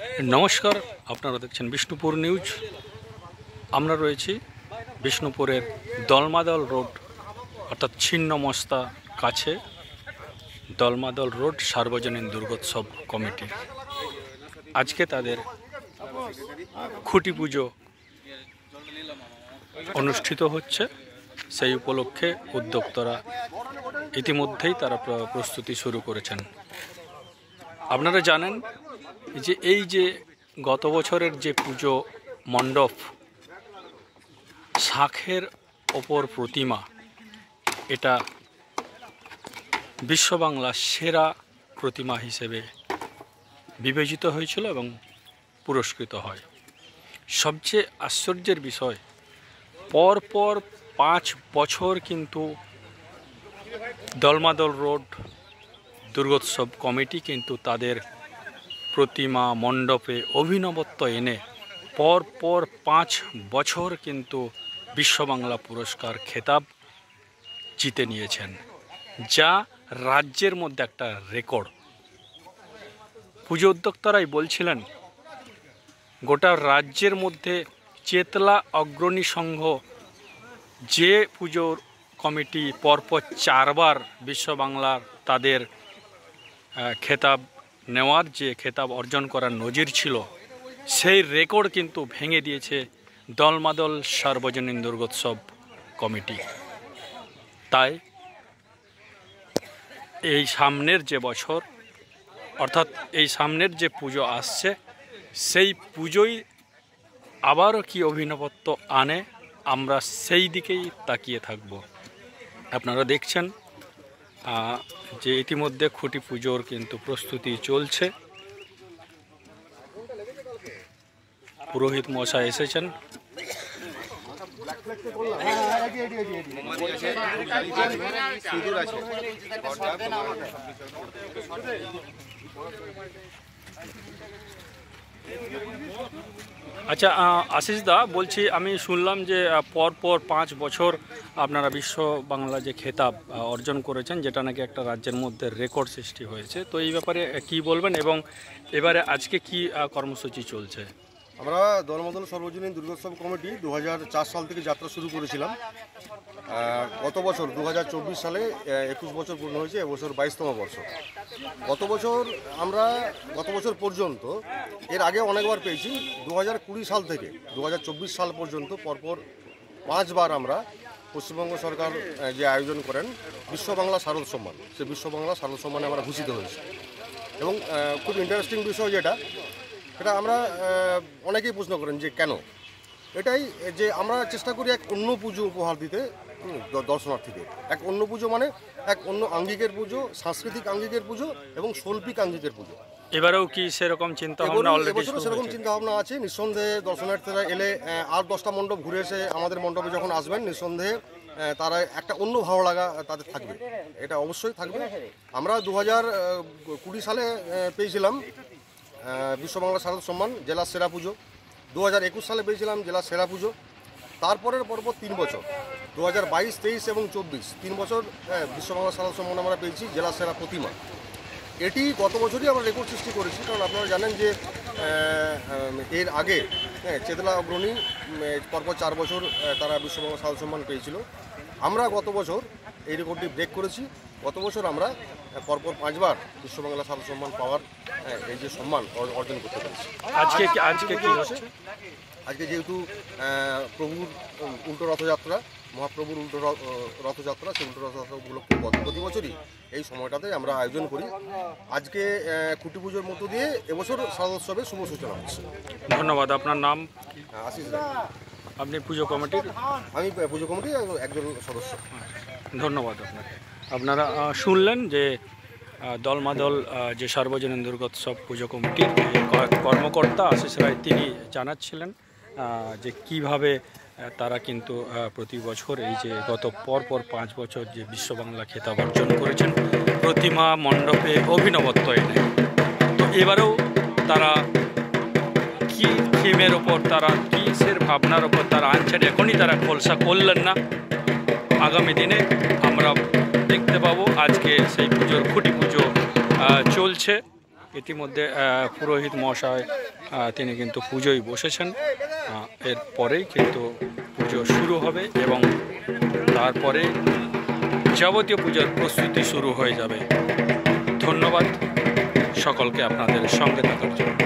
নমস্কার, আপনারা দেখছেন বিষ্ণুপুর নিউজ। আমরা রয়েছি বিষ্ণুপুরের দলমাদল রোড অর্থাৎ ছিন্নমস্তা কাছে দলমাদল রোড সার্বজনীন দুর্গোৎসব কমিটি। আজকে তাদের খুঁটি পুজো অনুষ্ঠিত হচ্ছে। সেই উপলক্ষে উদ্যোক্তারা ইতিমধ্যেই তারা প্রস্তুতি শুরু করেছেন। আপনারা জানেন যে এই যে গত বছরের যে পুজো মণ্ডপ, শাঁখের ওপর প্রতিমা, এটা বিশ্ববাংলার সেরা প্রতিমা হিসেবে বিবেচিত হয়েছিল এবং পুরস্কৃত হয়। সবচেয়ে আশ্চর্যের বিষয়, পরপর 5 বছর কিন্তু দলমাদল রোড দুর্গোৎসব কমিটি কিন্তু তাদের প্রতিমা মণ্ডপে অভিনবত্ব এনে পরপর 5 বছর কিন্তু বিশ্ববাংলা পুরস্কার খেতাব জিতে নিয়েছেন, যা রাজ্যের মধ্যে একটা রেকর্ড। পুজো উদ্যোক্তারাই বলছিলেন গোটা রাজ্যের মধ্যে চেতলা অগ্রণী সংঘ যে পুজোর কমিটি পরপর 4 বার বিশ্ববাংলার তাদের খেতাব নেওয়ার যে খেতাব অর্জন করার নজির ছিল, সেই রেকর্ড কিন্তু ভেঙে দিয়েছে দলমাদল সার্বজনীন দুর্গোৎসব কমিটি। তাই এই সামনের যে বছর অর্থাৎ এই সামনের যে পুজো আসছে, সেই পুজোই আবারও কি অভিনবত্ব আনে, আমরা সেই দিকেই তাকিয়ে থাকব। আপনারা দেখছেন যে ইতিমধ্যে খুঁটি পুজোর কিন্তু প্রস্তুতি চলছে। পুরোহিত মশাই এসেছেন। আচ্ছা আশিস দা, বলছি আমি শুনলাম যে পরপর 5 বছর আপনারা বিশ্ব বাংলা যে খেতাব অর্জন করেছেন, যেটা নাকি একটা রাজ্যের মধ্যে রেকর্ড সৃষ্টি হয়েছে, তো এই ব্যাপারে কি বলবেন এবং এবারে আজকে কি কর্মসূচি চলছে? আমরা দলমাদল সর্বজনীন দুর্গোৎসব কমিটি 2004 সাল থেকে যাত্রা শুরু করেছিলাম। গত বছর 2024 সালে 21 বছর পূর্ণ হয়েছে, এবছর 22তম বর্ষ। গত বছর পর্যন্ত এর আগে অনেকবার পেয়েছি। 2020 সাল থেকে 2024 সাল পর্যন্ত পরপর 5 বার আমরা পশ্চিমবঙ্গ সরকার যে আয়োজন করেন বিশ্ববাংলা শারদ সম্মান, সেই বিশ্ববাংলা শারদ সম্মানে আমরা ভূষিত হয়েছি। এবং খুব ইন্টারেস্টিং বিষয় এটা আমরা অনেকেই প্রশ্ন করেন যে কেন। এটাই যে আমরা চেষ্টা করি এক অন্য পুজো উপহার দিতে দর্শনার্থীদের। এক অন্য পুজো মানে এক অন্য আঙ্গিকের পুজো, সাংস্কৃতিক আঙ্গিকের পুজো এবং শৈল্পিক আঙ্গিকের পুজো। এবারেও কি সেরকম চিন্তা ভাবনা সেরকম চিন্তা ভাবনা আছে। নিঃসন্দেহে দর্শনার্থীরা এলে আর 10টা মণ্ডপ ঘুরে এসে আমাদের মণ্ডপে যখন আসবেন, নিঃসন্দেহে তারা একটা অন্য ভালো লাগা তাদের থাকবে, এটা অবশ্যই থাকবে। আমরা 2020 সালে পেয়েছিলাম বিশ্ববাংলা শারদ সম্মান জেলার সেরা পুজো। 2021 সালে পেয়েছিলাম জেলার সেরা পুজো। তারপরের পরপর 3 বছর 2022, 23 এবং 24 3 বছর বিশ্ববাংলা শারদ সম্মান আমরা পেয়েছি জেলার সেরা প্রতিমা। এটি গত বছরই আমরা রেকর্ড সৃষ্টি করেছি, কারণ আপনারা জানেন যে এর আগে চেতলা অগ্রণী পরপর 4 বছর তারা বিশ্ববাংলা শারদ সম্মান পেয়েছিল। আমরা গত বছর এই রেকর্ডটি ব্রেক করেছি। গত বছর আমরা পরপর 5 বার বিশ্ববাংলা শারদ সম্মান পাওয়ার এই যে সম্মান অর্জন করতে পেরেছি। আজকে কি হচ্ছে? আজকে যেহেতু প্রভুর উল্টো রথযাত্রা, মহাপ্রভুর উল্টো রথযাত্রা, সেই উল্টো রথযাত্রা উপলক্ষে প্রতি বছরই এই সময়টাতে আমরা আয়োজন করি। আজকে খুঁটি পুজোর মধ্য দিয়ে এবছর শারদোৎসবের শুভ সূচনা হচ্ছে। ধন্যবাদ। আপনার নাম? আশিস রায়। আপনি পুজো কমিটির? আমি পুজো কমিটির একজন সদস্য। ধন্যবাদ আপনাকে। আপনারা শুনলেন যে দলমাদল যে সার্বজনীন দুর্গোৎসব পুজো কমিটির কর্মকর্তা আশিস রায়, তিনি জানাচ্ছিলেন যে কিভাবে তারা কিন্তু প্রতি বছর এই যে গত পরপর 5 বছর যে বিশ্ববাংলা খেতাব অর্জন করেছেন প্রতিমা মণ্ডপে অভিনবত্ব এনে, তো এবারেও তারা কি থিমের ওপর, তারা কিসের ভাবনার ওপর তারা আনছেন, এখনই তারা খোলসা করলেন না। আগামী দিনে আমরা দেখতে পাবো। আজকে সেই পুজোর খুঁটি পুজো চলছে। ইতিমধ্যে পুরোহিত মহাশয় তিনি কিন্তু পুজোয় বসেছেন। এরপরেই কিন্তু পুজো শুরু হবে এবং তারপরে যাবতীয় পূজার প্রস্তুতি শুরু হয়ে যাবে। ধন্যবাদ সকলকে আপনাদের সঙ্গে থাকার জন্য।